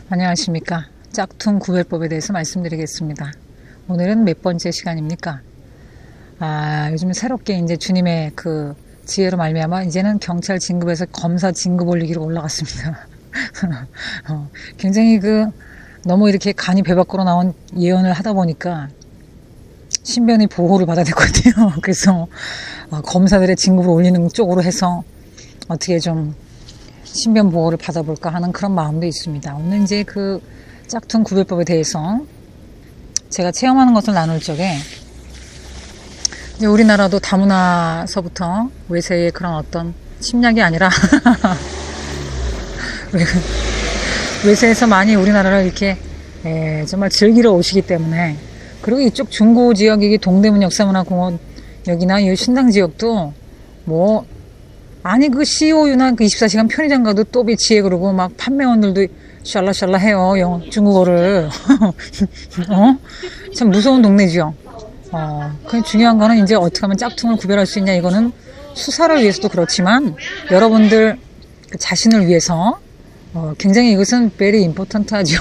안녕하십니까. 짝퉁 구별법에 대해서 말씀드리겠습니다. 오늘은 몇 번째 시간입니까? 요즘 새롭게 이제 주님의 그 지혜로 말미암아 이제는 경찰 진급에서 검사 진급 올리기로 올라갔습니다. 굉장히 너무 이렇게 간이 배 밖으로 나온 예언을 하다 보니까 신변의 보호를 받아야 될 것 같아요. 그래서 검사들의 진급을 올리는 쪽으로 해서 어떻게 좀 신변 보호를 받아볼까 하는 그런 마음도 있습니다. 오늘 이제 그 짝퉁 구별법에 대해서 제가 체험하는 것을 나눌 적에 이제 우리나라도 다문화서부터 외세의 그런 어떤 침략이 아니라 외세에서 많이 우리나라를 이렇게 정말 즐기러 오시기 때문에, 그리고 이쪽 중구 지역이 동대문 역사문화공원 여기나 이 신당 지역도 그 COU나 그 24시간 편의점 가도 또비 지혜 그러고 막 판매원들도 샬라샬라 해요. 중국어를. 참 무서운 동네지요. 그 중요한 거는 이제 어떻게 하면 짝퉁을 구별할 수 있냐. 이거는 수사를 위해서도 그렇지만 여러분들 자신을 위해서 굉장히 이것은 very important 하죠.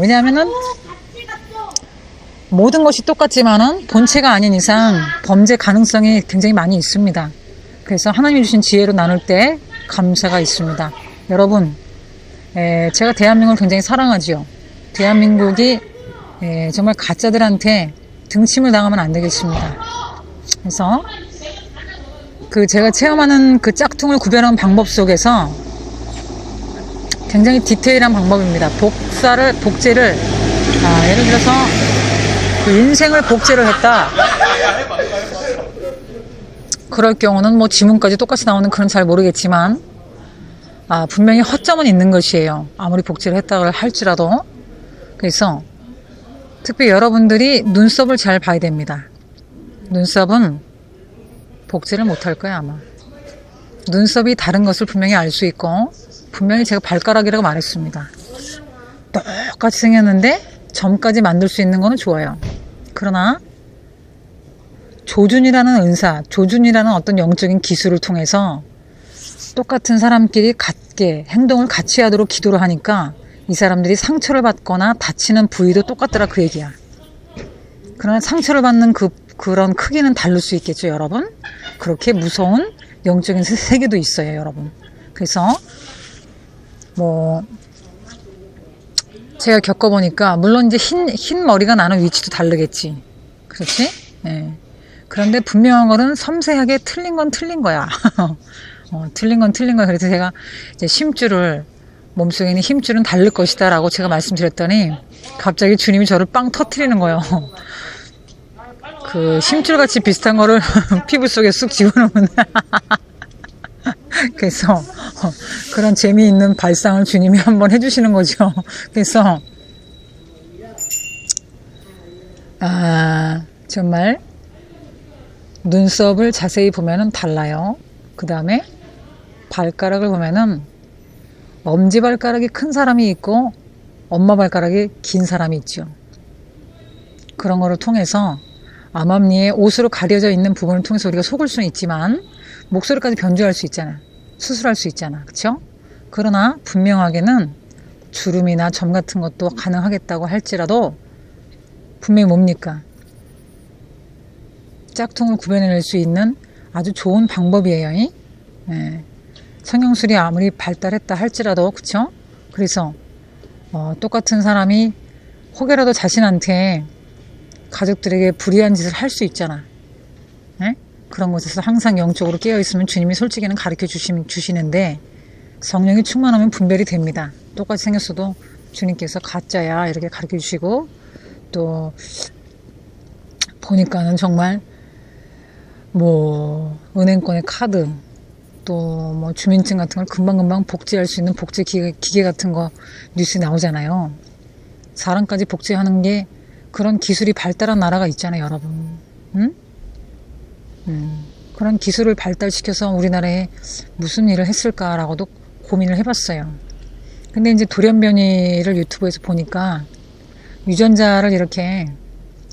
왜냐하면은 모든 것이 똑같지만은 본체가 아닌 이상 범죄 가능성이 굉장히 많이 있습니다. 그래서 하나님이 주신 지혜로 나눌 때 감사가 있습니다. 여러분, 제가 대한민국을 굉장히 사랑하지요. 대한민국이 정말 가짜들한테 등침을 당하면 안 되겠습니다. 그래서 제가 체험하는 그 짝퉁을 구별하는 방법 속에서 굉장히 디테일한 방법입니다. 복제를 예를 들어서 인생을 복제를 했다. 그럴 경우는 지문까지 똑같이 나오는 그런 잘 모르겠지만 분명히 허점은 있는 것이에요. 아무리 복제를 했다고 할지라도. 그래서 특히 여러분들이 눈썹을 잘 봐야 됩니다. 눈썹은 복제를 못할 거야 아마. 눈썹이 다른 것을 분명히 알 수 있고, 분명히 제가 발가락이라고 말했습니다. 똑같이 생겼는데 점까지 만들 수 있는 거는 좋아요. 그러나 조준이라는 은사, 조준이라는 어떤 영적인 기술을 통해서 똑같은 사람끼리 같게 행동을 같이 하도록 기도를 하니까 이 사람들이 상처를 받거나 다치는 부위도 똑같더라, 그 얘기야. 그러나 상처를 받는 그런 크기는 다를 수 있겠죠, 여러분. 그렇게 무서운 영적인 세계도 있어요, 여러분. 그래서 제가 겪어보니까 물론 이제 흰 머리가 나는 위치도 다르겠지. 그렇지? 네. 그런데 분명한 거는 섬세하게 틀린 건 틀린 거야. 틀린 건 틀린 거야. 그래서 제가 이제 몸속에 있는 힘줄은 다를 것이다 라고 제가 말씀드렸더니 갑자기 주님이 저를 빵 터트리는 거예요. 그 힘줄같이 비슷한 거를 피부 속에 쑥 집어넣으면 그래서 그런 재미있는 발상을 주님이 한번 해주시는 거죠. 그래서 정말 눈썹을 자세히 보면은 달라요. 그 다음에 발가락을 보면은 엄지발가락이 큰 사람이 있고 엄마 발가락이 긴 사람이 있죠. 그런 거를 통해서 암암리에 옷으로 가려져 있는 부분을 통해서 우리가 속을 수는 있지만 목소리까지 변조할 수 있잖아. 수술할 수 있잖아. 그쵸? 그러나 분명하게는 주름이나 점 같은 것도 가능하겠다고 할지라도 분명히 뭡니까? 짝퉁을 구별해낼 수 있는 아주 좋은 방법이에요. 성형술이 아무리 발달했다 할지라도, 그쵸? 그래서 똑같은 사람이 혹여라도 자신한테 가족들에게 불의한 짓을 할 수 있잖아. 그런 곳에서 항상 영적으로 깨어있으면 주님이 솔직히는 가르쳐 주시는데 성령이 충만하면 분별이 됩니다. 똑같이 생겼어도 주님께서 가짜야 이렇게 가르쳐 주시고, 또 보니까는 정말 은행권의 카드, 또 주민증 같은 걸 금방금방 복제할 수 있는 복제 기계 같은 거 뉴스에 나오잖아요. 사람까지 복제하는 게 그런 기술이 발달한 나라가 있잖아요, 여러분. 응? 그런 기술을 발달시켜서 우리나라에 무슨 일을 했을까라고도 고민을 해봤어요. 근데 이제 돌연변이를 유튜브에서 보니까 유전자를 이렇게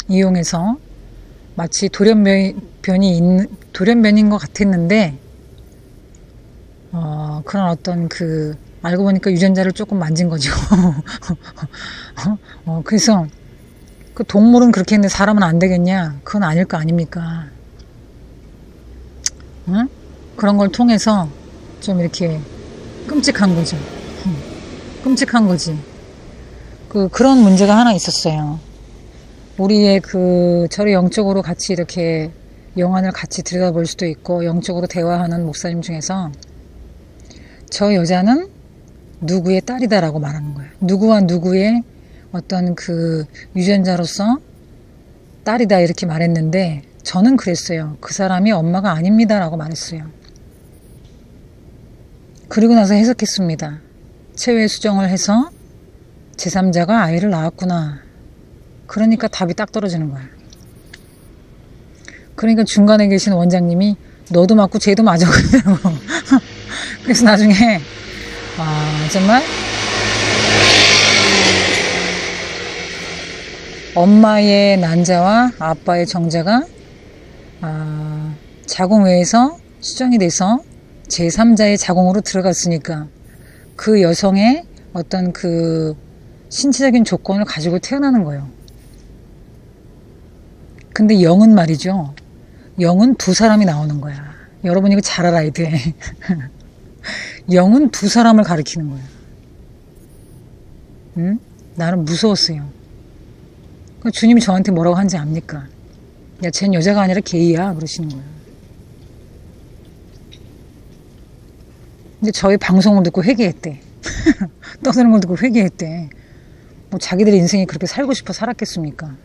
이용해서 마치 돌연변인 것 같았는데 그런 어떤 알고 보니까 유전자를 조금 만진 거죠. 그래서 그 동물은 그렇게 했는데 사람은 안 되겠냐? 그건 아닐 거 아닙니까? 응? 그런 걸 통해서 좀 이렇게 끔찍한 거죠. 끔찍한 거지. 그런 문제가 하나 있었어요. 우리의 저를 영적으로 같이 이렇게 영안을 같이 들여다볼 수도 있고, 영적으로 대화하는 목사님 중에서 저 여자는 누구의 딸이다라고 말하는 거예요. 누구와 누구의 어떤 유전자로서 딸이다 이렇게 말했는데, 저는 그랬어요. 그 사람이 엄마가 아닙니다라고 말했어요. 그리고 나서 해석했습니다. 체외 수정을 해서 제3자가 아이를 낳았구나. 그러니까 답이 딱 떨어지는 거야. 그러니까 중간에 계신 원장님이 너도 맞고 쟤도 맞아. 그래서 나중에 정말 엄마의 난자와 아빠의 정자가 자궁외에서 수정이 돼서 제3자의 자궁으로 들어갔으니까 그 여성의 어떤 신체적인 조건을 가지고 태어나는 거예요. 근데 영은 말이죠. 영은 두 사람이 나오는 거야. 여러분 이거 잘 알아야 돼. 영은 두 사람을 가리키는 거야. 응? 나는 무서웠어요. 주님이 저한테 뭐라고 하는지 압니까? 야, 쟨 여자가 아니라 게이야. 그러시는 거예요. 근데 저희 방송을 듣고 회개했대. 떠드는 걸 듣고 회개했대. 뭐 자기들의 인생이 그렇게 살고 싶어 살았겠습니까?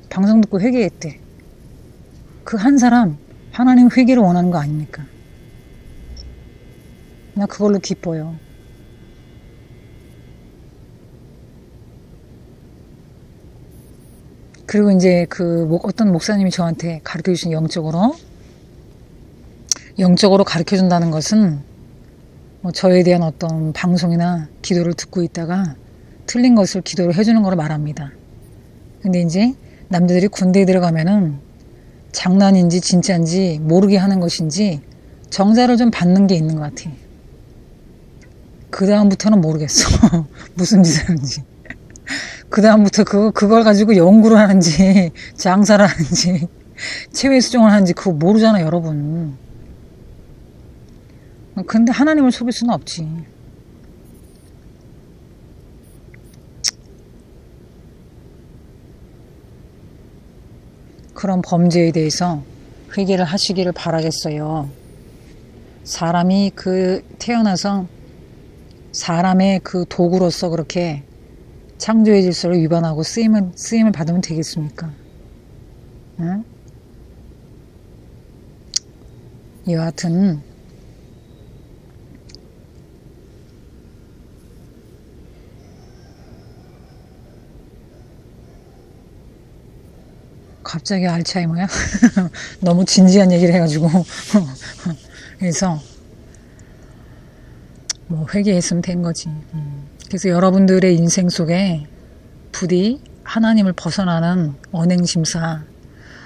방송 듣고 회개했대. 그 한 사람 하나님 회개를 원하는 거 아닙니까? 나 그걸로 기뻐요. 그리고 이제 어떤 목사님이 저한테 가르쳐 주신 영적으로 가르쳐 준다는 것은 뭐 저에 대한 어떤 방송이나 기도를 듣고 있다가 틀린 것을 기도를 해주는 거로 말합니다. 근데 이제 남자들이 군대에 들어가면은 장난인지 진짜인지 모르게 하는 것인지 정자를 좀 받는 게 있는 것 같아. 그 다음부터는 모르겠어. 무슨 짓을 하는지. 그 다음부터 그걸 가지고 연구를 하는지 장사를 하는지 체외 수정을 하는지 그거 모르잖아 여러분. 근데 하나님을 속일 수는 없지. 그런 범죄에 대해서 회개를 하시기를 바라겠어요. 사람이 태어나서 사람의 도구로서 그렇게 창조의 질서를 위반하고 쓰임을 받으면 되겠습니까? 응? 여하튼 갑자기 알츠하이머야? 너무 진지한 얘기를 해가지고 그래서 뭐 회개했으면 된 거지. 그래서 여러분들의 인생 속에 부디 하나님을 벗어나는 언행심사,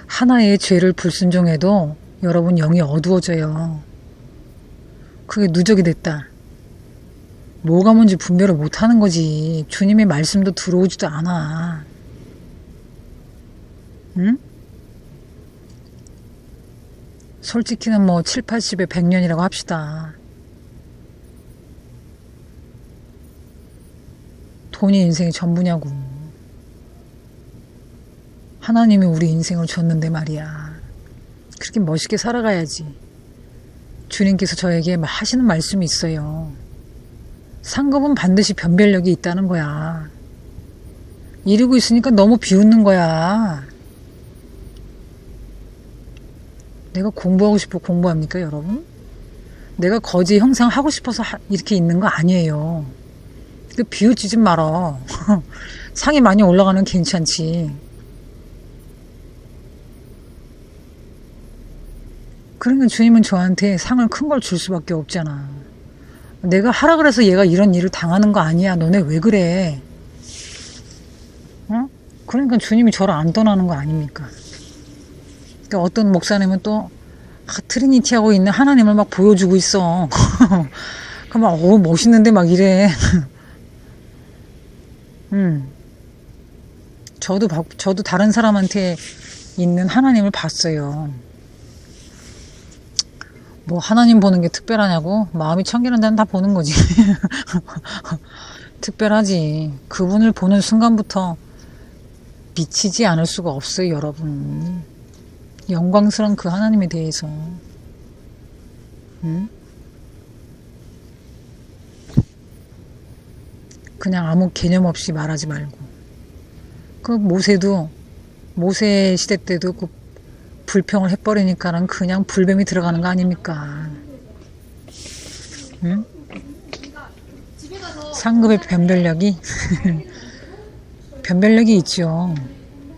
하나의 죄를 불순종해도 여러분 영이 어두워져요. 그게 누적이 됐다. 뭐가 뭔지 분별을 못하는 거지. 주님의 말씀도 들어오지도 않아. 응? 솔직히는 뭐 7, 80에 100년이라고 합시다. 돈이 인생의 전부냐고. 하나님이 우리 인생을 줬는데 말이야. 그렇게 멋있게 살아가야지. 주님께서 저에게 하시는 말씀이 있어요. 상급은 반드시 변별력이 있다는 거야. 이러고 있으니까 너무 비웃는 거야. 내가 공부하고 싶어 공부합니까 여러분? 내가 거지 형상 하고 싶어서 이렇게 있는 거 아니에요. 비웃지 좀 말어. 상이 많이 올라가는 괜찮지. 그러니까 주님은 저한테 상을 큰 걸 줄 수밖에 없잖아. 내가 하라 그래서 얘가 이런 일을 당하는 거 아니야. 너네 왜 그래? 어? 그러니까 주님이 저를 안 떠나는 거 아닙니까? 그러니까 어떤 목사님은 또 트리니티하고 있는 하나님을 막 보여주고 있어. 그럼 멋있는데 막 이래. 저도 다른 사람한테 있는 하나님을 봤어요. 뭐 하나님 보는 게 특별하냐고? 마음이 청결한 자는 다 보는 거지. 특별하지. 그분을 보는 순간부터 미치지 않을 수가 없어요, 여러분. 영광스러운 그 하나님에 대해서. 그냥 아무 개념 없이 말하지 말고. 그 모세 시대 때도 그 불평을 해버리니까는 그냥 불뱀이 들어가는 거 아닙니까? 응? 상급의 변별력이 변별력이 있죠.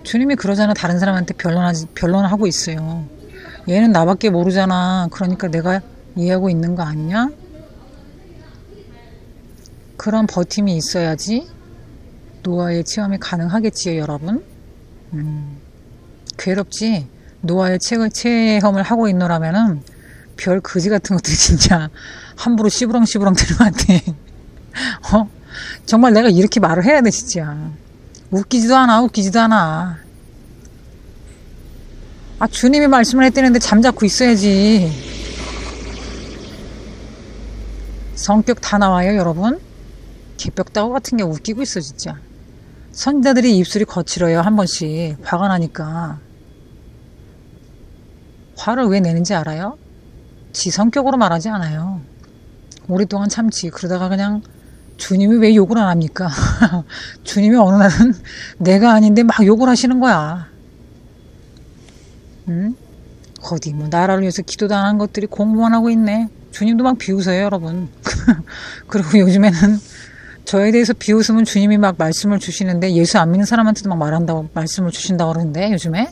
주님이 그러잖아. 다른 사람한테 변론하고 있어요. 얘는 나밖에 모르잖아. 그러니까 내가 이해하고 있는 거 아니냐? 그런 버팀이 있어야지 노아의 체험이 가능하겠지요, 여러분. 괴롭지? 노아의 체험을 하고 있노라면은 별 거지 같은 것들이 진짜 함부로 씨부렁씨부렁 되는 것 같아. 정말 내가 이렇게 말을 해야 돼, 진짜. 웃기지도 않아. 주님이 말씀을 했다는데 잠자코 있어야지. 성격 다 나와요, 여러분. 개벽다구 같은 게 웃기고 있어, 진짜. 선지자들이 입술이 거칠어요, 한 번씩. 화가 나니까. 화를 왜 내는지 알아요? 지 성격으로 말하지 않아요. 오랫동안 참지. 그러다가 그냥 주님이 왜 욕을 안 합니까? 주님이 어느 날은 내가 아닌데 막 욕을 하시는 거야. 어디 뭐 나라를 위해서 기도도 안 한 것들이 공부만 하고 있네. 주님도 막 비웃어요, 여러분. 그리고 요즘에는 저에 대해서 비웃으면 주님이 막 말씀을 주시는데 예수 안 믿는 사람한테도 막 말씀을 주신다고 그러는데 요즘에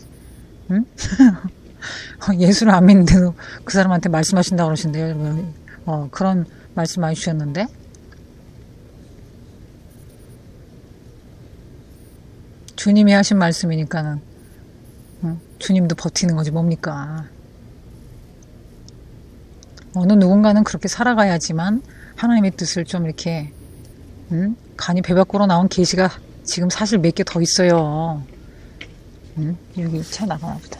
예수를 안 믿는데도 그 사람한테 말씀하신다고 그러신대요. 그런 말씀 많이 주셨는데 주님이 하신 말씀이니까는 주님도 버티는 거지 뭡니까. 어느 누군가는 그렇게 살아가야지만 하나님의 뜻을 좀 이렇게 간이 배 밖으로 나온 계시가 지금 사실 몇 개 더 있어요. 여기 차 나가나 보다.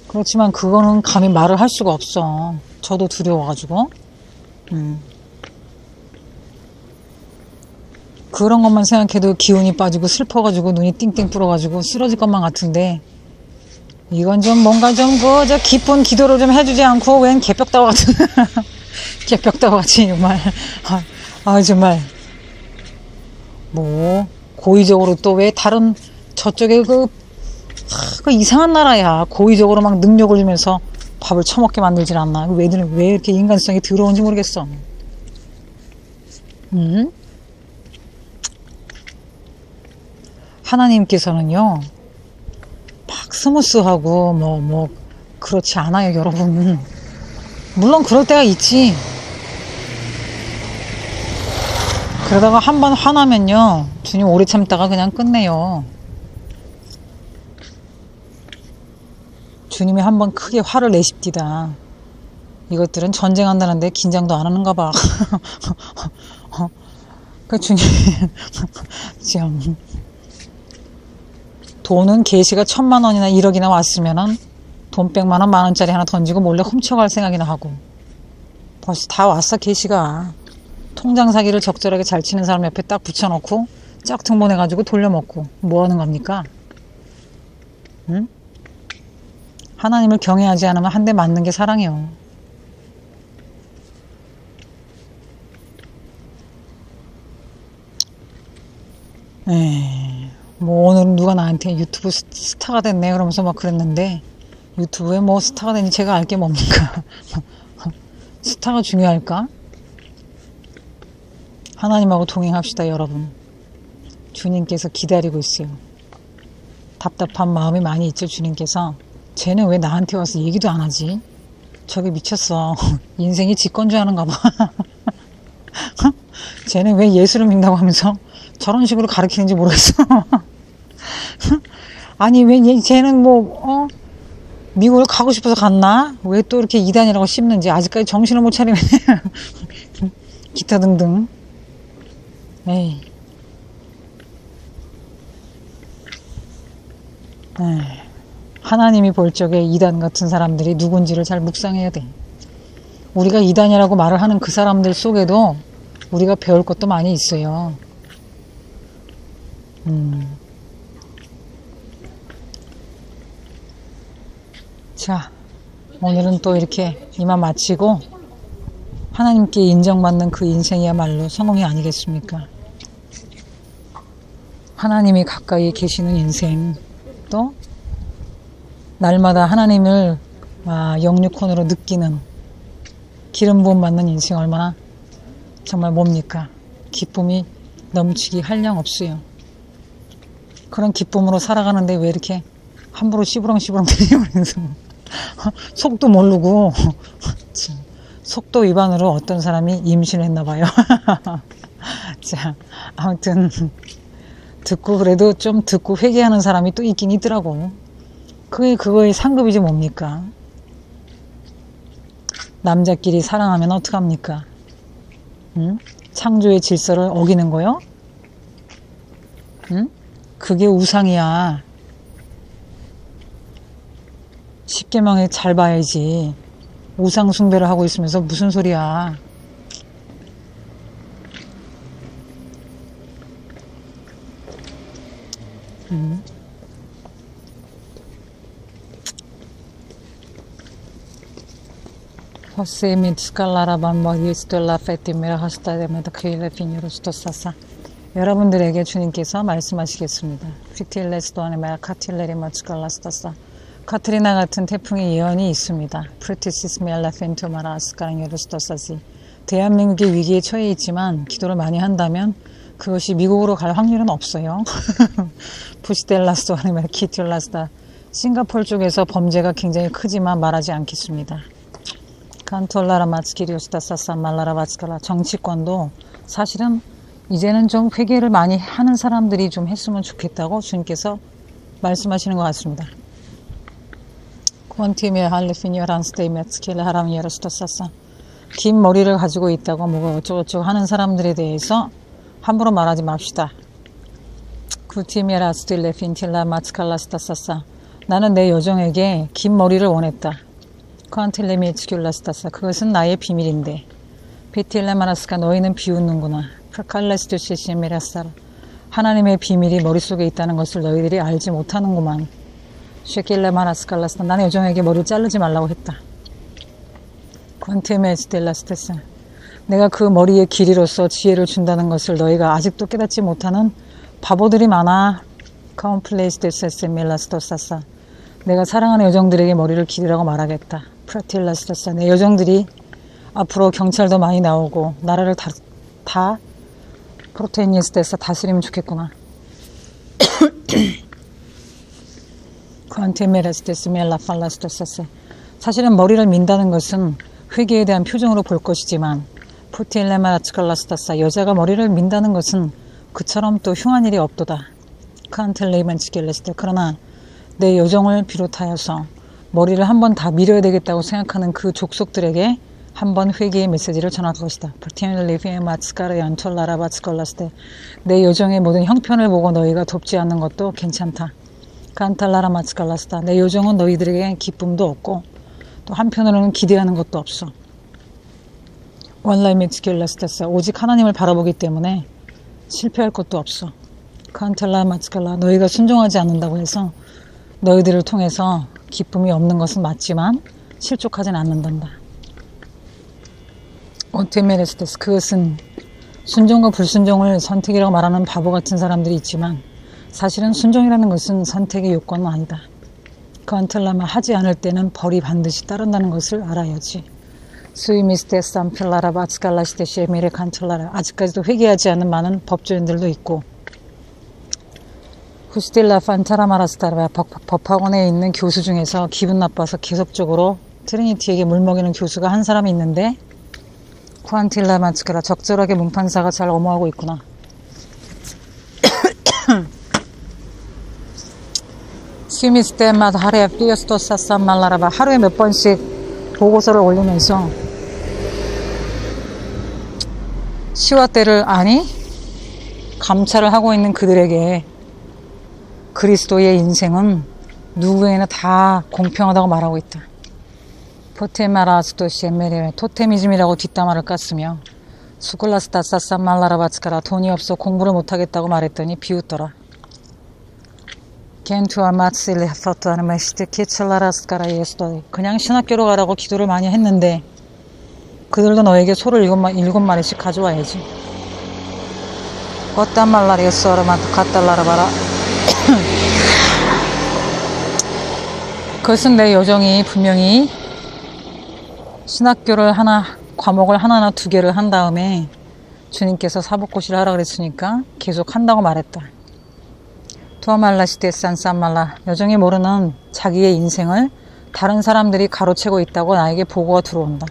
그렇지만 그거는 감히 말을 할 수가 없어. 저도 두려워가지고. 그런 것만 생각해도 기운이 빠지고 슬퍼가지고 눈이 띵띵 불어가지고 쓰러질 것만 같은데 이건 좀 뭔가 좀 저 깊은 기도를 좀 해주지 않고 웬 개벽다구 같은 개벽다구 같이 정말 정말 뭐 고의적으로 또 왜 다른 저쪽에 그 이상한 나라야. 고의적으로 막 능력을 주면서 밥을 처먹게 만들질 않나. 왜 이렇게 인간성이 더러운지 모르겠어. 하나님께서는요 막 스무스하고 그렇지 않아요, 여러분. 물론 그럴 때가 있지. 그러다가 한번 화나면요 주님 오래 참다가 그냥 끝내요. 주님이 한번 크게 화를 내십디다. 이것들은 전쟁한다는데 긴장도 안 하는가 봐. 그 주님 참 돈은 계시가 1000만원이나 1억이나 왔으면은 돈 100만원 만원짜리 하나 던지고 몰래 훔쳐갈 생각이나 하고. 벌써 다 왔어, 계시가. 통장 사기를 적절하게 잘 치는 사람 옆에 딱 붙여놓고 짝퉁 보내가지고 돌려먹고 뭐 하는 겁니까? 하나님을 경외하지 않으면 한 대 맞는 게 사랑이요. 뭐 오늘은 누가 나한테 유튜브 스타가 됐네 그러면서 막 그랬는데 유튜브에 뭐 스타가 되니 제가 알 게 뭡니까? 스타가 중요할까? 하나님하고 동행합시다, 여러분. 주님께서 기다리고 있어요. 답답한 마음이 많이 있죠, 주님께서. 쟤는 왜 나한테 와서 얘기도 안 하지? 저게 미쳤어. 인생이 직권주하는가 봐. 쟤는 왜 예수를 믿는다고 하면서 저런 식으로 가르치는지 모르겠어. 아니 왜 쟤는 뭐 미국을 가고 싶어서 갔나? 왜 또 이렇게 이단이라고 씹는지 아직까지 정신을 못 차리네. 기타 등등. 에이. 하나님이 볼 적에 이단 같은 사람들이 누군지를 잘 묵상해야 돼. 우리가 이단이라고 말을 하는 그 사람들 속에도 우리가 배울 것도 많이 있어요. 자, 오늘은 또 이렇게 이만 마치고 하나님께 인정받는 그 인생이야말로 성공이 아니겠습니까? 하나님이 가까이 계시는 인생, 또 날마다 하나님을 영육혼으로 느끼는 기름 부음 받는 인생 얼마나 정말 뭡니까? 기쁨이 넘치기 한량 없어요. 그런 기쁨으로 살아가는데 왜 이렇게 함부로 시부렁시부렁 들려오면서 속도 모르고 속도 위반으로 어떤 사람이 임신을 했나 봐요. 자, 아무튼 듣고 그래도 좀 듣고 회개하는 사람이 또 있긴 있더라고. 그거의 상급이지 뭡니까? 남자끼리 사랑하면 어떡합니까? 응? 창조의 질서를 어기는 거요? 응? 그게 우상이야. 십계명에 잘 봐야지. 우상 숭배를 하고 있으면서 무슨 소리야. Você me descalara bamba기스도 라페티메라 하스타데메다 크일레 피니로스도 사사. 여러분들에게 주님께서 말씀하시겠습니다. 피틸레스도 아니메라 카틸레리 마츠칼라스타사. 카트리나 같은 태풍의 예언이 있습니다. 프리티시스메라 펜토마라 아스카랑요르스토사시. 대한민국이 위기에 처해 있지만 기도를 많이 한다면 그것이 미국으로 갈 확률은 없어요. 부시델라스도 아니메라 키틸라스다. 싱가포르 쪽에서 범죄가 굉장히 크지만 말하지 않겠습니다. 간톨라라 마츠키리오스타 사사 말라라 바츠카라. 정치권도 사실은 이제는 좀 회개를 많이 하는 사람들이 좀 했으면 좋겠다고 주님께서 말씀하시는 것 같습니다. 콘티메 할리피니어란스테이메츠킬레 하람이에로스타 사사. 긴 머리를 가지고 있다고 뭐가 어쩌고저쩌고 하는 사람들에 대해서 함부로 말하지 맙시다. 구티메라 스틸레 핀틸라 마츠칼라스타 사사. 나는 내 여정에게 긴 머리를 원했다. 콘틸레미츠큘라스타사. 그것은 나의 비밀인데. 비틸레마라스카. 너희는 비웃는구나. 프칼레스투시시미라사라. 하나님의 비밀이 머릿속에 있다는 것을 너희들이 알지 못하는구만. 쉐킬레마라스칼라스타. 나는 여정에게 머리를 자르지 말라고 했다. 콘테메스텔라스테사. 내가 그 머리의 길이로서 지혜를 준다는 것을 너희가 아직도 깨닫지 못하는 바보들이 많아. 컴플레이스테세밀라스토사사. 내가 사랑하는 여정들에게 머리를 기르라고 말하겠다. 프라틸라스토사. 내 여정들이 앞으로 경찰도 많이 나오고 나라를 다 프로테니스테사 다스리면 좋겠구나. 콘테메라스테스멜라팔라스토사사. 사실은 머리를 민다는 것은 회개에 대한 표정으로 볼 것이지만 푸틸레마라츠칼라스타사. 여자가 머리를 민다는 것은 그처럼 또 흉한 일이 없도다. 칸텔레이만치겔레스테. 그러나 내 여정을 비롯하여서 머리를 한번 다 밀어야 되겠다고 생각하는 그 족속들에게 한번 회개의 메시지를 전할 것이다. 내 여정의 모든 형편을 보고 너희가 돕지 않는 것도 괜찮다. 칸탈라라 마츠칼라스타. 내 여정은 너희들에게 기쁨도 없고 또 한편으로는 기대하는 것도 없어. 원라이메츠겔라스타사. 오직 하나님을 바라보기 때문에 실패할 것도 없어. 칸탈라 마츠칼라. 너희가 순종하지 않는다고 해서 너희들을 통해서 기쁨이 없는 것은 맞지만 실족하진 않는단다. 오테메레스테스. 그것은 순종과 불순종을 선택이라고 말하는 바보 같은 사람들이 있지만 사실은 순종이라는 것은 선택의 요건은 아니다. 칸탈라마. 하지 않을 때는 벌이 반드시 따른다는 것을 알아야지. 스위미스테스 암필라라 바츠칼라시테시에 미레 칸탈라라. 아직까지도 회개하지 않는 많은 법조인들도 있고 후스틸라 판타라마라스타라. 법학원에 있는 교수 중에서 기분 나빠서 계속적으로 트리니티에게 물먹이는 교수가 한 사람이 있는데 쿠안틸라 마츠카라. 적절하게 문판사가 잘 엄호하고 있구나. 스미스테마다 하루에 피어스토 사산 말라라바 하루에 몇 번씩 보고서를 올리면서 시와 때를 아니 감찰을 하고 있는 그들에게 그리스도의 인생은 누구에나 다 공평하다고 말하고 있다. 포테마라스토시 에메레 토테미즘이라고 뒷담화를 깠으며 수클라스타 사산 말라라바츠카라 돈이 없어 공부를 못하겠다고 말했더니 비웃더라. 겐투아 마츠리 파토아는 메시테 키첼라라스카라 예스토 그냥 신학교로 가라고 기도를 많이 했는데 그들도 너에게 소를 7마리씩 가져와야지. 걷단 말라리였어라마도 갖달라라바라. 그것은 내 여정이 분명히 신학교를 과목을 하나나 2개를 한 다음에 주님께서 사복고시를 하라 그랬으니까 계속 한다고 말했다. 투아말라시테 산산말라 여정이 모르는 자기의 인생을 다른 사람들이 가로채고 있다고 나에게 보고가 들어온다.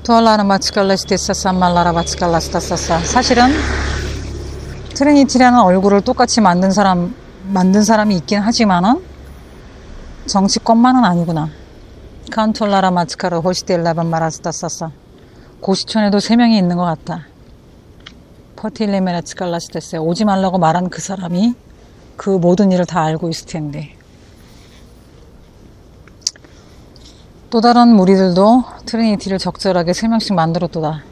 투알라는 마츠칼라시테 산말라라 마츠칼라스타사사 사실은 트리니티라는 얼굴을 똑같이 만든 사람이 있긴 하지만은 정치권만은 아니구나. 칸톨라라 마츠카르 호시텔라반 마라스타사사 고시촌에도 3명이 있는 것 같다. 퍼틸레메라츠칼라시테세 오지 말라고 말한 그 사람이 그 모든 일을 다 알고 있을 텐데. 또 다른 무리들도 트리니티를 적절하게 3명씩 만들었도다.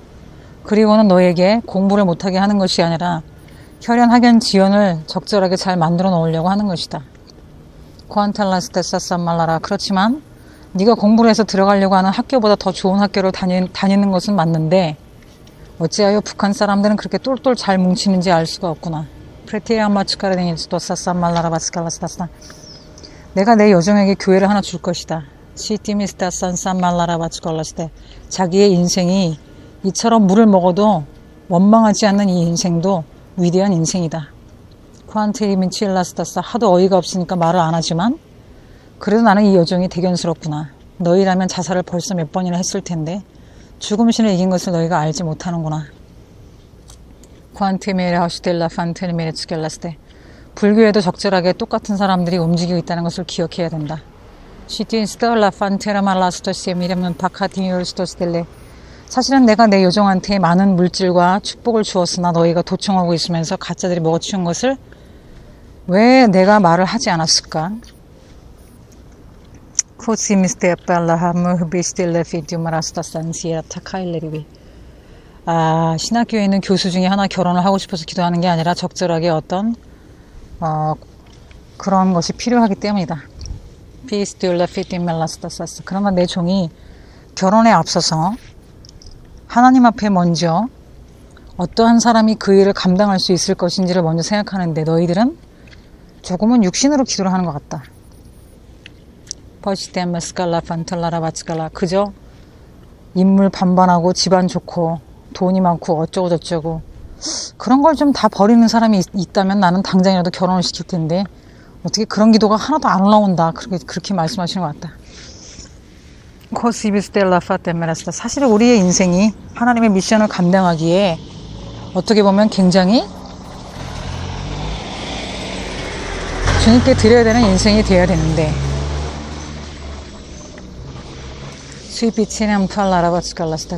그리고는 너에게 공부를 못하게 하는 것이 아니라 혈연 학연 지연을 적절하게 잘 만들어 놓으려고 하는 것이다. 코안탈라스테사산 말라라 그렇지만 네가 공부를 해서 들어가려고 하는 학교보다 더 좋은 학교를 다니는 것은 맞는데 어찌하여 북한 사람들은 그렇게 똘똘 잘 뭉치는지 알 수가 없구나. 프레티아마츠카르데니스토 사산 말라라 바스칼라스타사 내가 내 여정에게 교회를 하나 줄 것이다. 시티미스타 산산 말라라 바츠칼라스테 자기의 인생이 이처럼 물을 먹어도 원망하지 않는 이 인생도 위대한 인생이다. 쿠안테이민 칠라스타사 하도 어이가 없으니까 말을 안 하지만 그래도 나는 이 여정이 대견스럽구나. 너희라면 자살을 벌써 몇 번이나 했을 텐데 죽음신을 이긴 것을 너희가 알지 못하는구나. 쿠안테메레 하슈텔라 판테메레 츠켈라스테 불교에도 적절하게 똑같은 사람들이 움직이고 있다는 것을 기억해야 된다. 시티인스터라 판테라말라스토시에 미렴은 바카티니올스토스텔레 사실은 내가 내 요정한테 많은 물질과 축복을 주었으나 너희가 도청하고 있으면서 가짜들이 먹어치운 것을 왜 내가 말을 하지 않았을까? 신학교에 있는 교수 중에 하나 결혼을 하고 싶어서 기도하는 게 아니라 적절하게 어떤 그런 것이 필요하기 때문이다. 그러나 내 종이 결혼에 앞서서 하나님 앞에 먼저 어떠한 사람이 그 일을 감당할 수 있을 것인지를 먼저 생각하는데 너희들은 조금은 육신으로 기도를 하는 것 같다. 그저 인물 반반하고 집안 좋고 돈이 많고 어쩌고 저쩌고 그런 걸 좀 다 버리는 사람이 있다면 나는 당장이라도 결혼을 시킬 텐데 어떻게 그런 기도가 하나도 안 올라온다. 그렇게 말씀하시는 것 같다. 사실 우리의 인생이 하나님의 미션을 감당하기에 어떻게 보면 굉장히 주님께 드려야 되는 인생이 되어야 되는데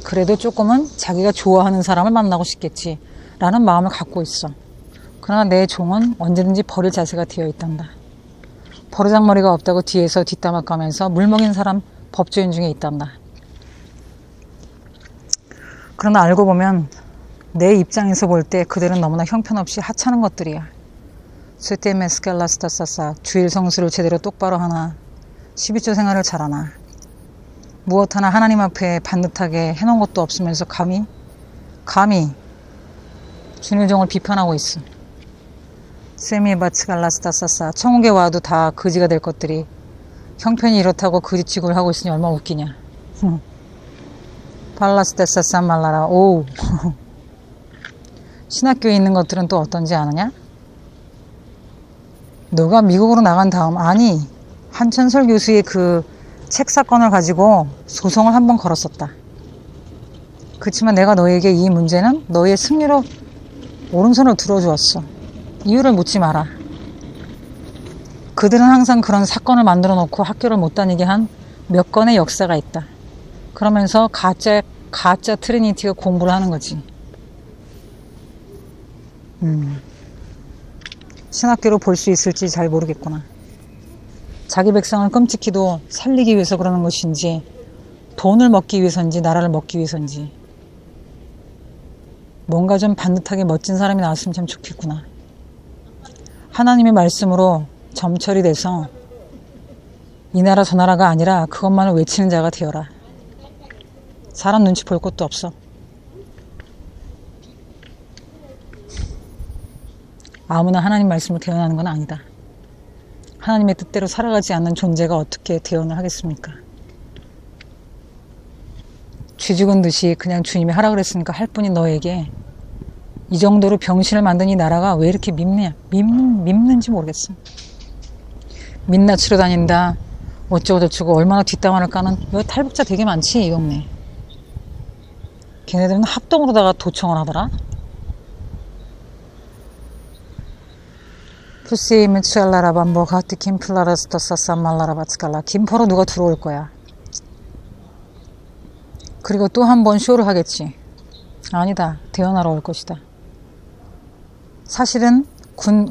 그래도 조금은 자기가 좋아하는 사람을 만나고 싶겠지 라는 마음을 갖고 있어. 그러나 내 종은 언제든지 버릴 자세가 되어 있단다. 버르장머리가 없다고 뒤에서 뒷담화 까면서 물먹인 사람 법조인 중에 있단다. 그러나 알고 보면 내 입장에서 볼 때 그들은 너무나 형편없이 하찮은 것들이야. 스테메스켈라스타사사 주일 성수를 제대로 똑바로 하나 12조 생활을 잘하나 무엇 하나 하나님 앞에 반듯하게 해놓은 것도 없으면서 감히 주님의 종을 비판하고 있어. 세미바츠갈라스타사사 천국에 와도 다 거지가 될 것들이 형편이 이렇다고 거지 취급을 하고 있으니 얼마나 웃기냐. 팔라스테사사 말라라. 오 신학교에 있는 것들은 또 어떤지 아느냐? 너가 미국으로 나간 다음 한천설 교수의 그 책 사건을 가지고 소송을 한번 걸었었다. 그렇지만 내가 너에게 이 문제는 너의 승리로 오른손을 들어주었어. 이유를 묻지 마라. 그들은 항상 그런 사건을 만들어 놓고 학교를 못 다니게 한 몇 건의 역사가 있다. 그러면서 가짜 트리니티가 공부를 하는 거지. 신학교로 볼 수 있을지 잘 모르겠구나. 자기 백성을 끔찍히도 살리기 위해서 그러는 것인지, 돈을 먹기 위해서인지, 나라를 먹기 위해서인지. 뭔가 좀 반듯하게 멋진 사람이 나왔으면 참 좋겠구나. 하나님의 말씀으로 점철이 돼서 이 나라 저 나라가 아니라 그것만을 외치는 자가 되어라. 사람 눈치 볼 것도 없어. 아무나 하나님 말씀을 대언하는 건 아니다. 하나님의 뜻대로 살아가지 않는 존재가 어떻게 대언을 하겠습니까? 쥐 죽은 듯이 그냥 주님이 하라 그랬으니까 할 뿐인 너에게 이 정도로 병신을 만든 이 나라가 왜 이렇게 밉는지 모르겠어. 민낯 치러 다닌다. 어쩌고 저쩌고 얼마나 뒷담화를 까는. 여기 탈북자 되게 많지 이 동네. 걔네들은 합동으로다가 도청을 하더라. 푸시 미츠알라라 반보 가티 김플라라스토사 쌈말라라바츠칼라. 김포로 누가 들어올 거야. 그리고 또 한 번 쇼를 하겠지. 아니다. 대연하러 올 것이다. 사실은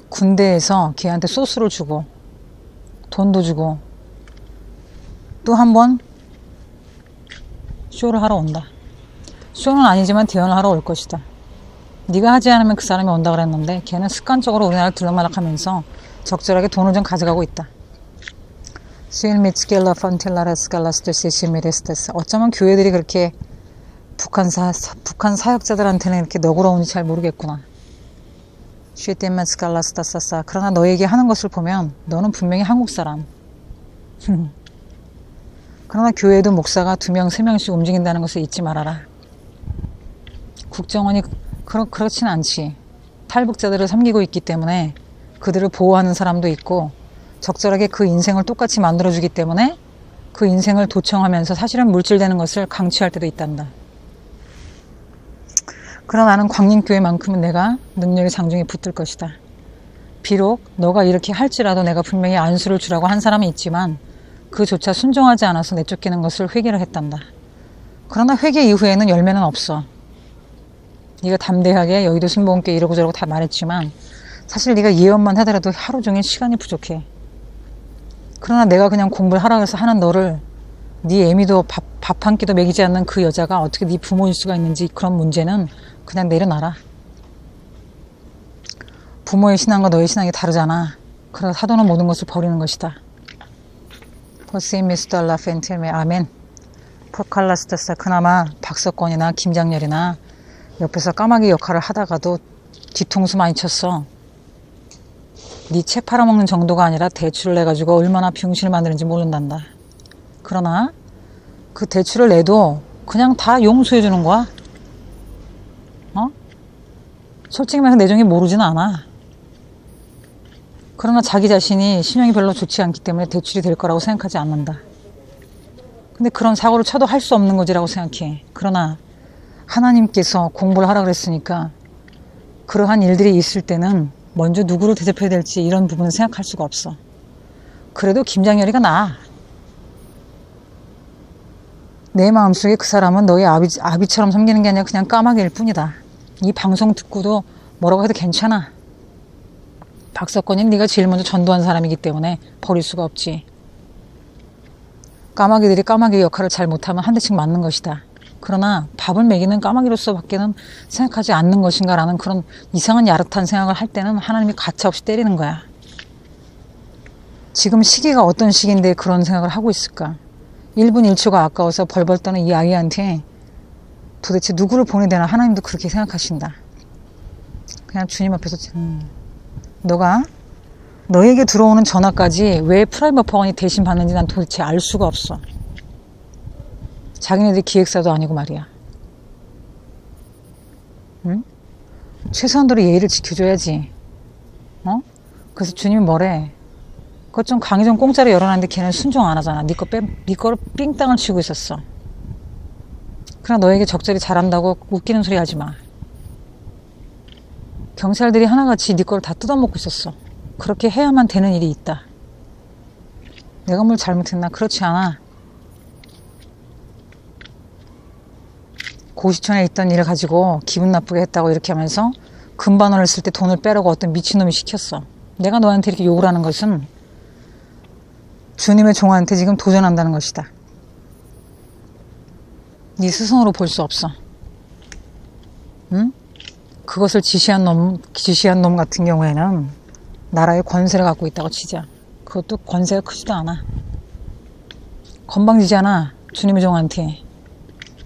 군대에서 걔한테 소스를 주고 돈도 주고 또 한 번 쇼를 하러 온다. 쇼는 아니지만 대연을 하러 올 것이다. 네가 하지 않으면 그 사람이 온다 그랬는데 걔는 습관적으로 우리나라를 들락말락하면서 적절하게 돈을 좀 가져가고 있다. 어쩌면 교회들이 그렇게 북한 사역자들한테는 이렇게 너그러운지 잘 모르겠구나. 그러나 너에게 하는 것을 보면 너는 분명히 한국 사람. 그러나 교회도 목사가 2명, 3명씩 움직인다는 것을 잊지 말아라. 국정원이 그렇진 않지. 탈북자들을 섬기고 있기 때문에 그들을 보호하는 사람도 있고 적절하게 그 인생을 똑같이 만들어주기 때문에 그 인생을 도청하면서 사실은 물질되는 것을 강취할 때도 있단다. 그러나 나는 광림교회만큼은 내가 능력의 장중에 붙을 것이다. 비록 너가 이렇게 할지라도 내가 분명히 안수를 주라고 한 사람이 있지만 그조차 순종하지 않아서 내쫓기는 것을 회개를 했단다. 그러나 회개 이후에는 열매는 없어. 네가 담대하게 여의도 순복음교회 이러고 저러고 다 말했지만 사실 네가 예언만 하더라도 하루 종일 시간이 부족해. 그러나 내가 그냥 공부를 하라 해서 하는 너를 네 애미도 밥 한 끼도 먹이지 않는 그 여자가 어떻게 네 부모일 수가 있는지 그런 문제는 그냥 내려놔라. 부모의 신앙과 너의 신앙이 다르잖아. 그러다 사도는 모든 것을 버리는 것이다. 아멘. 포칼라스타사. 그나마 박석권이나 김장렬이나 옆에서 까마귀 역할을 하다가도 뒤통수 많이 쳤어. 네 책 팔아먹는 정도가 아니라 대출을 내가지고 얼마나 병신을 만드는지 모른단다. 그러나 그 대출을 내도 그냥 다 용서해주는 거야. 솔직히 말해서 내정이 모르지는 않아. 그러나 자기 자신이 신용이 별로 좋지 않기 때문에 대출이 될 거라고 생각하지 않는다. 근데 그런 사고를 쳐도 할 수 없는 거지라고 생각해. 그러나 하나님께서 공부를 하라 그랬으니까 그러한 일들이 있을 때는 먼저 누구를 대접해야 될지 이런 부분은 생각할 수가 없어. 그래도 김장렬이가 나아. 내 마음속에 그 사람은 너의 아비처럼 섬기는 게 아니라 그냥 까마귀일 뿐이다. 이 방송 듣고도 뭐라고 해도 괜찮아. 박석권이 네가 제일 먼저 전도한 사람이기 때문에 버릴 수가 없지. 까마귀들이 까마귀 역할을 잘 못하면 한 대씩 맞는 것이다. 그러나 밥을 먹이는 까마귀로서 밖에는 생각하지 않는 것인가 라는 그런 이상한 야릇한 생각을 할 때는 하나님이 가차없이 때리는 거야. 지금 시기가 어떤 시기인데 그런 생각을 하고 있을까? 1분 1초가 아까워서 벌벌 떠는 이 아이한테 도대체 누구를 보내야 되나. 하나님도 그렇게 생각하신다. 그냥 주님 앞에서 너가 너에게 들어오는 전화까지 왜 프라이빗 보안이 대신 받는지 난 도대체 알 수가 없어. 자기네들이 기획사도 아니고 말이야. 응? 최소한도로 예의를 지켜줘야지. 그래서 주님이 뭐래? 그것 좀 강의 좀 공짜로 열어놨는데 걔는 순종 안 하잖아. 네 거를 삥땅을 치고 있었어. 그러나 너에게 적절히 잘한다고 웃기는 소리 하지 마. 경찰들이 하나같이 네 거를 다 뜯어먹고 있었어. 그렇게 해야만 되는 일이 있다. 내가 뭘 잘못했나? 그렇지 않아. 고시촌에 있던 일을 가지고 기분 나쁘게 했다고 이렇게 하면서 금반원을 쓸 때 돈을 빼라고 어떤 미친놈이 시켰어. 내가 너한테 이렇게 욕을 하는 것은 주님의 종한테 지금 도전한다는 것이다. 네 스승으로 볼 수 없어. 응? 그것을 지시한 놈 같은 경우에는 나라의 권세를 갖고 있다고 치자. 그것도 권세가 크지도 않아. 건방지잖아. 주님의 종한테.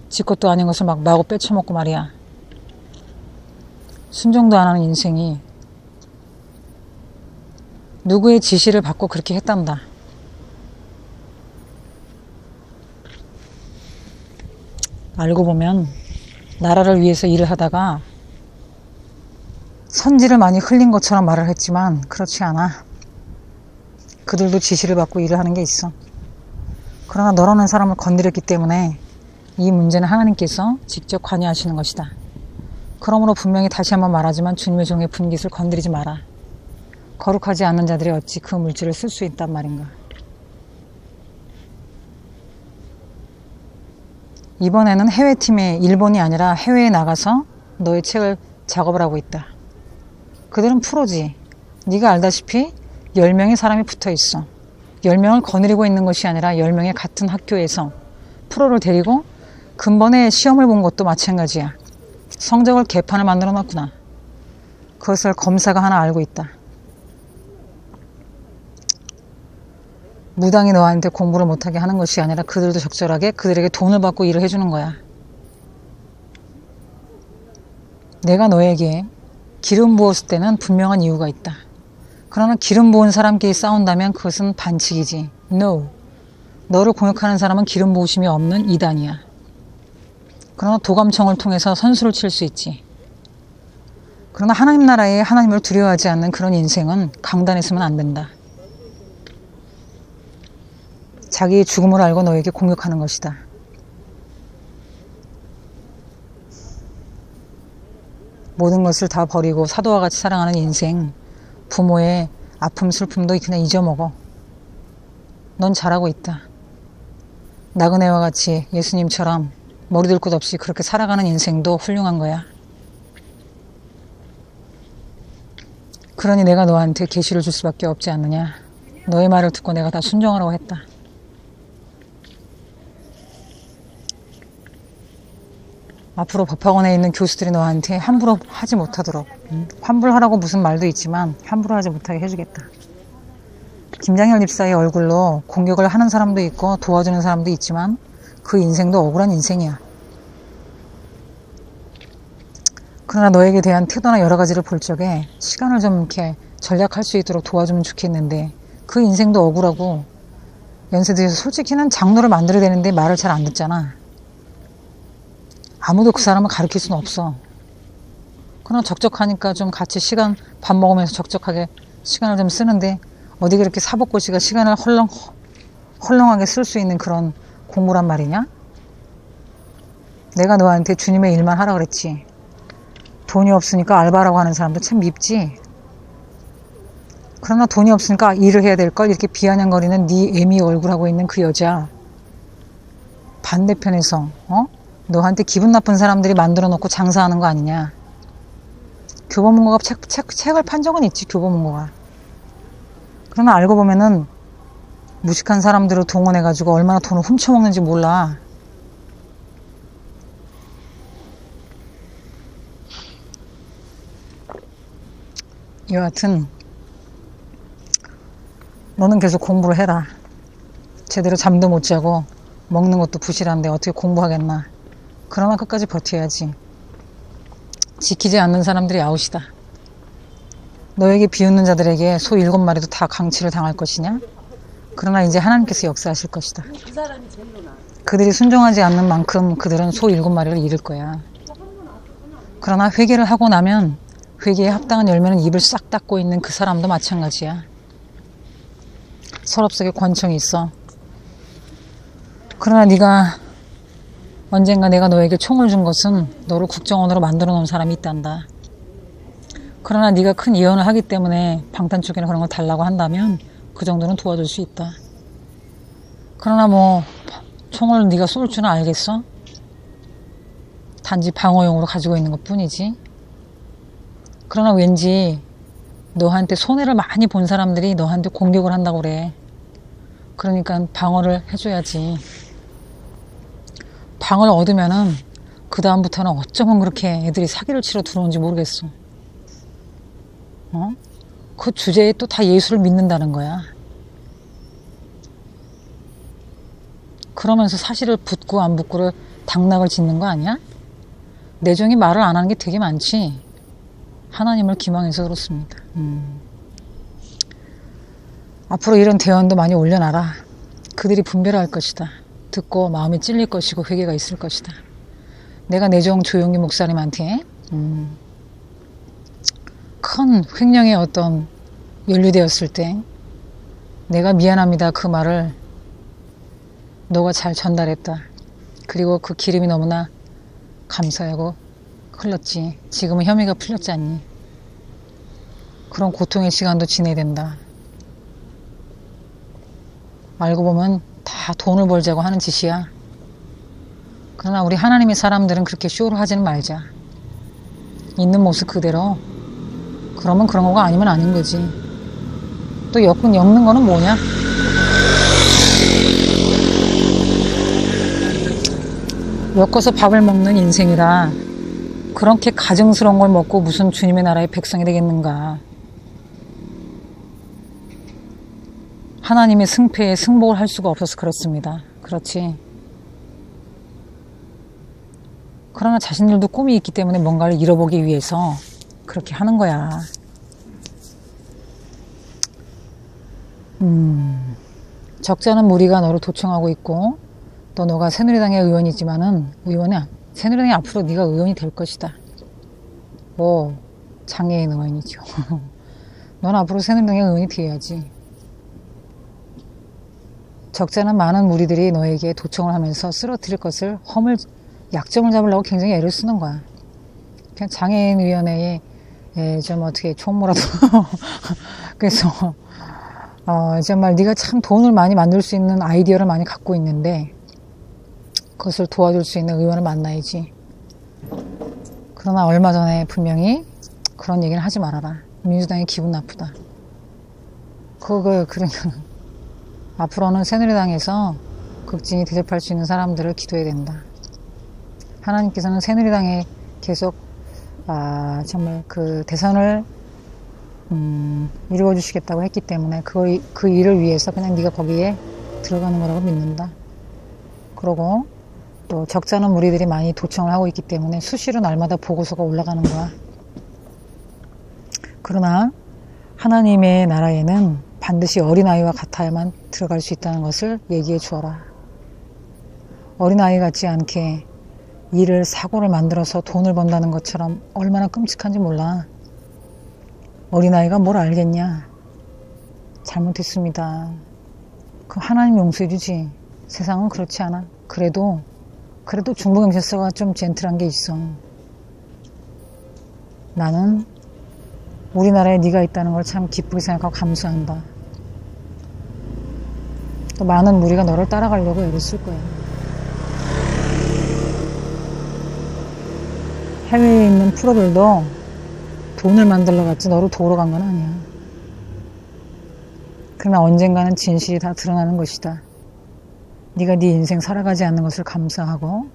지 것도 아닌 것을 막 마구 빼쳐먹고 말이야. 순종도 안 하는 인생이 누구의 지시를 받고 그렇게 했단다. 알고 보면 나라를 위해서 일을 하다가 선지를 많이 흘린 것처럼 말을 했지만 그렇지 않아. 그들도 지시를 받고 일을 하는 게 있어. 그러나 너라는 사람을 건드렸기 때문에 이 문제는 하나님께서 직접 관여하시는 것이다. 그러므로 분명히 다시 한번 말하지만 주님의 종의 분깃을 건드리지 마라. 거룩하지 않는 자들이 어찌 그 물질을 쓸 수 있단 말인가. 이번에는 해외팀에 일본이 아니라 해외에 나가서 너의 책을 작업을 하고 있다. 그들은 프로지. 네가 알다시피 10명의 사람이 붙어있어. 10명을 거느리고 있는 것이 아니라 10명의 같은 학교에서 프로를 데리고 근본에 시험을 본 것도 마찬가지야. 성적을 개판을 만들어 놨구나. 그것을 검사가 하나 알고 있다. 무당이 너한테 공부를 못하게 하는 것이 아니라 그들도 적절하게 그들에게 돈을 받고 일을 해주는 거야. 내가 너에게 기름 부었을 때는 분명한 이유가 있다. 그러나 기름 부은 사람끼리 싸운다면 그것은 반칙이지. No. 너를 공격하는 사람은 기름 부으심이 없는 이단이야. 그러나 도감청을 통해서 선수를 칠 수 있지. 그러나 하나님 나라에 하나님을 두려워하지 않는 그런 인생은 강단했으면 안 된다. 자기의 죽음을 알고 너에게 공격하는 것이다. 모든 것을 다 버리고 사도와 같이 사랑하는 인생, 부모의 아픔 슬픔도 그냥 잊어먹어. 넌 잘하고 있다. 나그네와 같이 예수님처럼 머리들 곳 없이 그렇게 살아가는 인생도 훌륭한 거야. 그러니 내가 너한테 계시를 줄 수밖에 없지 않느냐. 너의 말을 듣고 내가 다 순종하라고 했다. 앞으로 법학원에 있는 교수들이 너한테 함부로 하지 못하도록, 환불하라고 무슨 말도 있지만 함부로 하지 못하게 해주겠다. 김장열 집사의 얼굴로 공격을 하는 사람도 있고 도와주는 사람도 있지만 그 인생도 억울한 인생이야. 그러나 너에게 대한 태도나 여러 가지를 볼 적에 시간을 좀 이렇게 전략할 수 있도록 도와주면 좋겠는데 그 인생도 억울하고 연세들에서 솔직히는 장로를 만들어야 되는데 말을 잘 안 듣잖아. 아무도 그 사람을 가르칠 수는 없어. 그러나 적적하니까 좀 같이 시간 밥 먹으면서 적적하게 시간을 좀 쓰는데 어디 그렇게 사법고시가 시간을 헐렁하게 쓸 수 있는 그런 공부란 말이냐? 내가 너한테 주님의 일만 하라 그랬지. 돈이 없으니까 알바라고 하는 사람도 참 밉지. 그러나 돈이 없으니까 일을 해야 될 걸 이렇게 비아냥거리는 네 애미 얼굴하고 있는 그 여자. 반대편에서 너한테 기분 나쁜 사람들이 만들어 놓고 장사하는 거 아니냐. 교보문고가 책을 판 적은 있지. 교보문고가. 그러나 알고 보면은 무식한 사람들을 동원해가지고 얼마나 돈을 훔쳐먹는지 몰라. 여하튼 너는 계속 공부를 해라. 제대로 잠도 못 자고 먹는 것도 부실한데 어떻게 공부하겠나. 그러나 끝까지 버텨야지. 지키지 않는 사람들이 아웃이다. 너에게 비웃는 자들에게 소 7마리도 다 강치를 당할 것이냐? 그러나 이제 하나님께서 역사하실 것이다. 그들이 순종하지 않는 만큼 그들은 소 7마리를 잃을 거야. 그러나 회개를 하고 나면 회개에 합당한 열매는 입을 싹 닫고 있는 그 사람도 마찬가지야. 서랍 속에 권총이 있어. 그러나 네가 언젠가 내가 너에게 총을 준 것은 너를 국정원으로 만들어 놓은 사람이 있단다. 그러나 네가 큰 예언을 하기 때문에 방탄조끼나 그런 걸 달라고 한다면 그 정도는 도와줄 수 있다. 그러나 뭐 총을 네가 쏠 줄은 알겠어? 단지 방어용으로 가지고 있는 것 뿐이지. 그러나 왠지 너한테 손해를 많이 본 사람들이 너한테 공격을 한다고 그래. 그러니까 방어를 해줘야지. 방어를 얻으면은 그 다음부터는 어쩌면 그렇게 애들이 사기를 치러 들어오는지 모르겠어. 그 주제에 또 다 예수를 믿는다는 거야. 그러면서 사실을 붙고 안 붙고를 당락을 짓는 거 아니야? 내정이 말을 안 하는 게 되게 많지. 하나님을 기망해서 그렇습니다. 앞으로 이런 대언도 많이 올려놔라. 그들이 분별할 것이다. 듣고 마음이 찔릴 것이고 회개가 있을 것이다. 내가 내정 조용기 목사님한테 큰 횡령의 어떤 연루되었을 때 내가 미안합니다 그 말을 너가 잘 전달했다. 그리고 그 기름이 너무나 감사하고 흘렀지. 지금은 혐의가 풀렸지 않니? 그런 고통의 시간도 지내야 된다. 알고 보면 다 돈을 벌자고 하는 짓이야. 그러나 우리 하나님의 사람들은 그렇게 쇼를 하지는 말자. 있는 모습 그대로. 그러면 그런 거가 아니면 아닌 거지. 또 엮는 거는 뭐냐? 엮어서 밥을 먹는 인생이라 그렇게 가증스러운 걸 먹고 무슨 주님의 나라의 백성이 되겠는가. 하나님의 승패에 승복을 할 수가 없어서 그렇습니다. 그렇지. 그러나 자신들도 꿈이 있기 때문에 뭔가를 이뤄보기 위해서 그렇게 하는 거야. 적잖은 무리가 너를 도청하고 있고 또 너가 새누리당의 의원이지만은 새누리당이 앞으로 네가 의원이 될 것이다. 뭐 장애인 의원이죠. 넌 앞으로 새누리당의 의원이 되어야지. 적잖은 많은 무리들이 너에게 도청을 하면서 쓰러뜨릴 것을 약점을 잡으려고 굉장히 애를 쓰는 거야. 그냥 장애인위원회에 좀 어떻게 총무라도 그래서 정말 네가 참 돈을 많이 만들 수 있는 아이디어를 많이 갖고 있는데 그것을 도와줄 수 있는 의원을 만나야지. 그러나 얼마 전에 분명히 그런 얘기는 하지 말아라. 민주당이 기분 나쁘다. 그러니까 앞으로는 새누리당에서 극진히 대접할 수 있는 사람들을 기도해야 된다. 하나님께서는 새누리당에 계속 정말 그 대선을 이루어 주시겠다고 했기 때문에 그 일을 위해서 그냥 네가 거기에 들어가는 거라고 믿는다. 그러고 또 적잖은 무리들이 많이 도청을 하고 있기 때문에 수시로 날마다 보고서가 올라가는 거야. 그러나 하나님의 나라에는 반드시 어린아이와 같아야만 들어갈 수 있다는 것을 얘기해 주어라. 어린아이 같지 않게 일을 사고를 만들어서 돈을 번다는 것처럼 얼마나 끔찍한지 몰라. 어린아이가 뭘 알겠냐. 잘못했습니다. 그 하나님 용서해 주지. 세상은 그렇지 않아. 그래도 중부경찰서가 좀 젠틀한 게 있어. 나는 우리나라에 네가 있다는 걸 참 기쁘게 생각하고 감사한다. 또 많은 무리가 너를 따라가려고 애를 쓸 거야. 해외에 있는 프로들도 돈을 만들러 갔지 너를 도우러 간 건 아니야. 그러나 언젠가는 진실이 다 드러나는 것이다. 네가 네 인생 살아가지 않는 것을 감사하고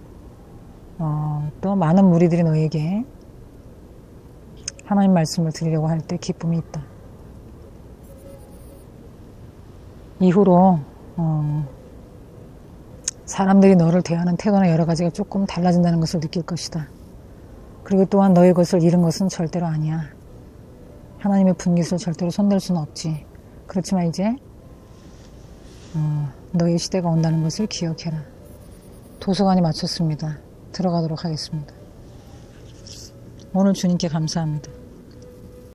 또 많은 무리들이 너에게 하나님 말씀을 드리려고 할 때 기쁨이 있다. 이후로 사람들이 너를 대하는 태도나 여러 가지가 조금 달라진다는 것을 느낄 것이다. 그리고 또한 너의 것을 잃은 것은 절대로 아니야. 하나님의 분깃을 절대로 손댈 수는 없지. 그렇지만 이제 너의 시대가 온다는 것을 기억해라. 도서관이 마쳤습니다. 들어가도록 하겠습니다. 오늘 주님께 감사합니다.